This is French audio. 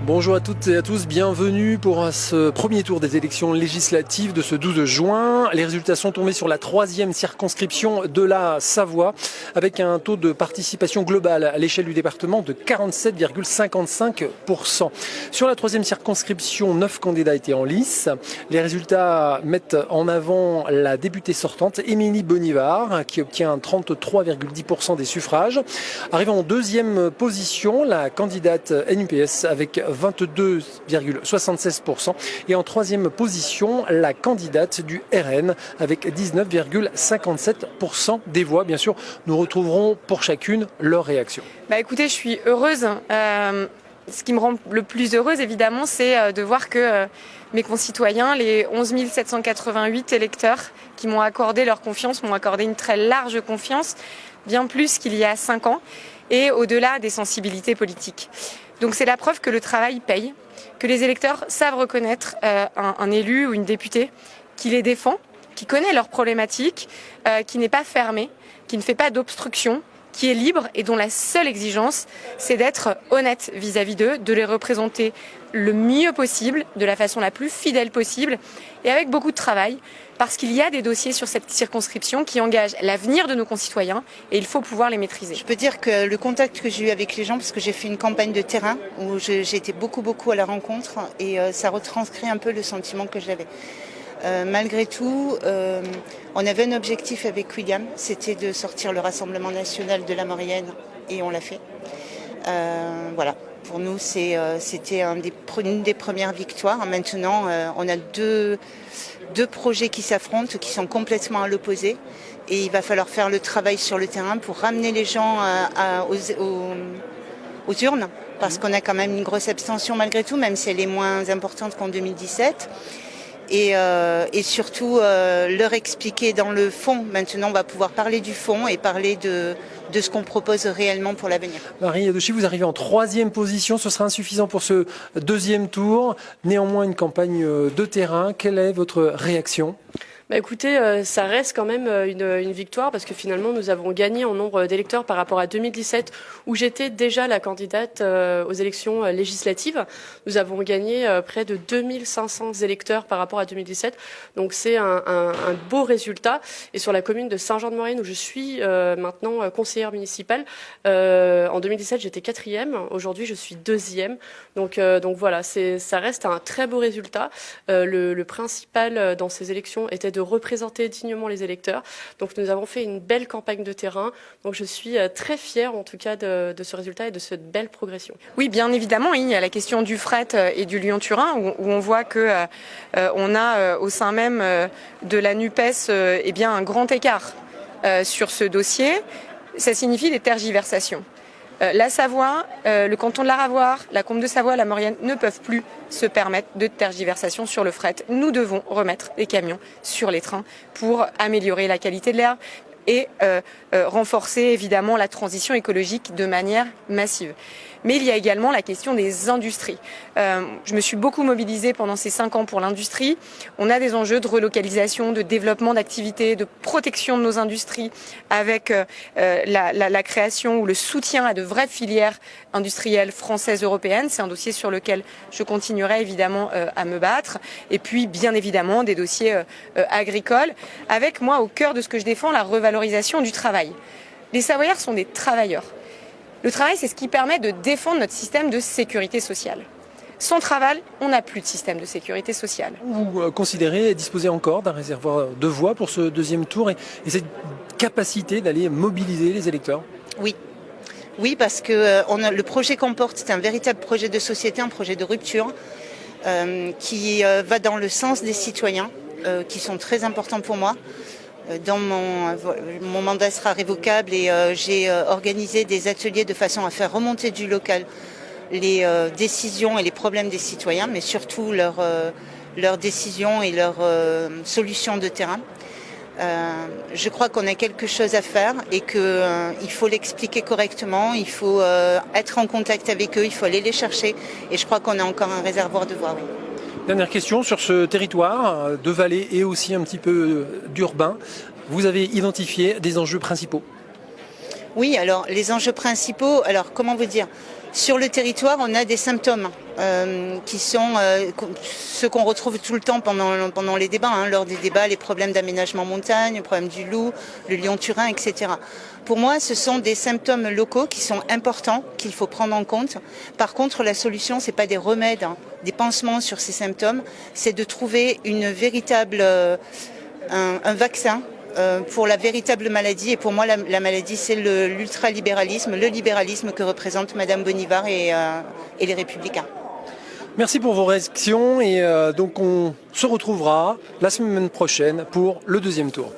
Bonjour à toutes et à tous, bienvenue pour ce premier tour des élections législatives de ce 12 juin. Les résultats sont tombés sur la 3e circonscription de la Savoie avec un taux de participation globale à l'échelle du département de 47,55%. Sur la 3e circonscription, 9 candidats étaient en lice. Les résultats mettent en avant la députée sortante Émilie Bonivard qui obtient 33,10% des suffrages. Arrivant en 2e position, la candidate NUPS avec 22,76% et en 3e position la candidate du RN avec 19,57% des voix. Bien sûr, nous retrouverons pour chacune leur réaction. Écoutez, je suis heureuse. Ce qui me rend le plus heureuse, évidemment, c'est de voir que mes concitoyens, les 11 788 électeurs qui m'ont accordé leur confiance, m'ont accordé une très large confiance, bien plus qu'il y a 5 ans, et au-delà des sensibilités politiques. Donc c'est la preuve que le travail paye, que les électeurs savent reconnaître un élu ou une députée qui les défend, qui connaît leurs problématiques, qui n'est pas fermé, qui ne fait pas d'obstruction, qui est libre et dont la seule exigence, c'est d'être honnête vis-à-vis d'eux, de les représenter le mieux possible, de la façon la plus fidèle possible et avec beaucoup de travail, parce qu'il y a des dossiers sur cette circonscription qui engagent l'avenir de nos concitoyens et il faut pouvoir les maîtriser. Je peux dire que le contact que j'ai eu avec les gens, parce que j'ai fait une campagne de terrain où j'ai été beaucoup à la rencontre et ça retranscrit un peu le sentiment que j'avais. Malgré tout, on avait un objectif avec William, c'était de sortir le Rassemblement national de la Maurienne et on l'a fait. Voilà. Pour nous, c'était une des premières victoires. Maintenant, on a deux projets qui s'affrontent, qui sont complètement à l'opposé. Et il va falloir faire le travail sur le terrain pour ramener les gens aux urnes, parce qu'on a quand même une grosse abstention malgré tout, même si elle est moins importante qu'en 2017. Et surtout leur expliquer dans le fond. Maintenant, on va pouvoir parler du fond et parler de ce qu'on propose réellement pour l'avenir. Marie Yadouchi, vous arrivez en 3e position. Ce sera insuffisant pour ce 2e tour. Néanmoins, une campagne de terrain. Quelle est votre réaction ? Écoutez, ça reste quand même une victoire parce que finalement nous avons gagné en nombre d'électeurs par rapport à 2017 où j'étais déjà la candidate aux élections législatives. Nous avons gagné près de 2500 électeurs par rapport à 2017. Donc c'est un beau résultat. Et sur la commune de Saint-Jean-de-Maurienne où je suis maintenant conseillère municipale, en 2017 j'étais 4e. Aujourd'hui je suis 2e. Donc voilà, ça reste un très beau résultat. Le principal dans ces élections était de représenter dignement les électeurs. Donc nous avons fait une belle campagne de terrain. Donc je suis très fière en tout cas de ce résultat et de cette belle progression. Oui, bien évidemment, il y a la question du fret et du Lyon-Turin où on voit que on a au sein même de la NUPES un grand écart sur ce dossier. Ça signifie des tergiversations. La Savoie, le canton de l'Aravoir, la Combe de Savoie, la Maurienne ne peuvent plus se permettre de tergiversation sur le fret. Nous devons remettre des camions sur les trains pour améliorer la qualité de l'air et renforcer évidemment la transition écologique de manière massive. Mais il y a également la question des industries. Je me suis beaucoup mobilisée pendant ces 5 ans pour l'industrie. On a des enjeux de relocalisation, de développement d'activités, de protection de nos industries avec la création ou le soutien à de vraies filières industrielles françaises, européennes. C'est un dossier sur lequel je continuerai évidemment à me battre. Et puis bien évidemment des dossiers agricoles avec moi au cœur de ce que je défends, la revalorisation du travail. Les Savoyards sont des travailleurs. Le travail, c'est ce qui permet de défendre notre système de sécurité sociale. Sans travail, on n'a plus de système de sécurité sociale. Vous considérez disposer encore d'un réservoir de voix pour ce 2e tour et cette capacité d'aller mobiliser les électeurs ? Oui, parce que le projet qu'on porte, c'est un véritable projet de société, un projet de rupture qui va dans le sens des citoyens, qui sont très importants pour moi. Mon mandat sera révocable et j'ai organisé des ateliers de façon à faire remonter du local les décisions et les problèmes des citoyens, mais surtout leurs décisions et leurs solutions de terrain. Je crois qu'on a quelque chose à faire et qu'il faut l'expliquer correctement, il faut être en contact avec eux, il faut aller les chercher et je crois qu'on a encore un réservoir de voix. Oui. Dernière question sur ce territoire de vallée et aussi un petit peu d'urbain. Vous avez identifié des enjeux principaux ? Oui, alors les enjeux principaux, alors comment vous dire? Sur le territoire, on a des symptômes qui sont ceux qu'on retrouve tout le temps pendant les débats, lors des débats, les problèmes d'aménagement montagne, le problème du loup, le lion-turin, etc. Pour moi, ce sont des symptômes locaux qui sont importants, qu'il faut prendre en compte. Par contre, la solution, c'est pas des remèdes, des pansements sur ces symptômes, c'est de trouver une véritable, un vaccin pour la véritable maladie. Et pour moi, la maladie, c'est l'ultralibéralisme, le libéralisme que représente Madame Bonnivard et les Républicains. Merci pour vos réactions et donc on se retrouvera la semaine prochaine pour le deuxième tour.